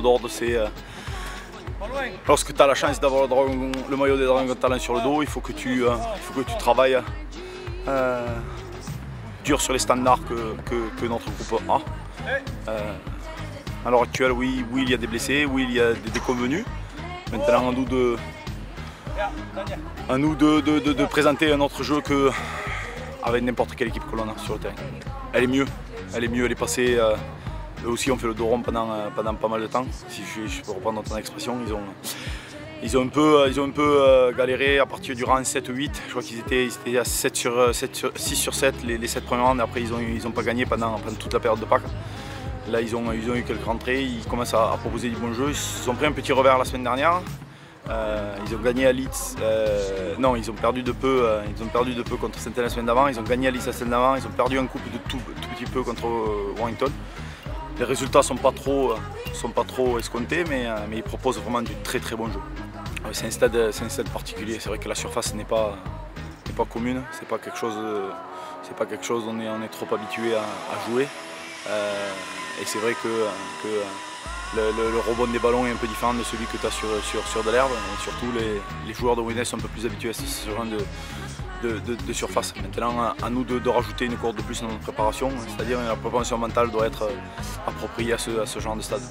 d'ordre, c'est lorsque tu as la chance d'avoir le maillot des Dragons Talents sur le dos, il faut que tu travailles dur sur les standards que notre groupe a. À l'heure actuelle, oui, il y a des blessés, oui, il y a des déconvenus. Maintenant, à nous de présenter un autre jeu qu'avec n'importe quelle équipe que l'on a sur le terrain. Elle est mieux, elle est passée. Eux aussi ont fait le dos rond pendant pas mal de temps, si je peux reprendre ton expression. Ils ont un peu galéré à partir du rang 7-8. Je crois qu'ils étaient à 6 sur 7 les 7 premiers rounds, et après ils n'ont pas gagné pendant toute la période de Pâques. Là ils ont eu quelques rentrées, ils commencent à proposer du bon jeu. Ils ont pris un petit revers la semaine dernière. Ils ont gagné à Leeds, non, ils ont perdu de peu contre Saint-Étienne la semaine d'avant. Ils ont gagné à Leeds la semaine d'avant, ils ont perdu un coup de tout petit peu contre Warrington. Les résultats sont pas trop escomptés, mais ils proposent vraiment du très bon jeu. C'est un stade particulier, c'est vrai que la surface n'est pas commune, c'est pas quelque chose dont on est trop habitué à jouer. Et c'est vrai que le rebond des ballons est un peu différent de celui que tu as sur de l'herbe. Et surtout les joueurs de Winner sont un peu plus habitués à ce genre de surface. Maintenant, à nous de rajouter une corde de plus dans notre préparation, c'est-à-dire la préparation mentale doit être appropriée à ce genre de stade.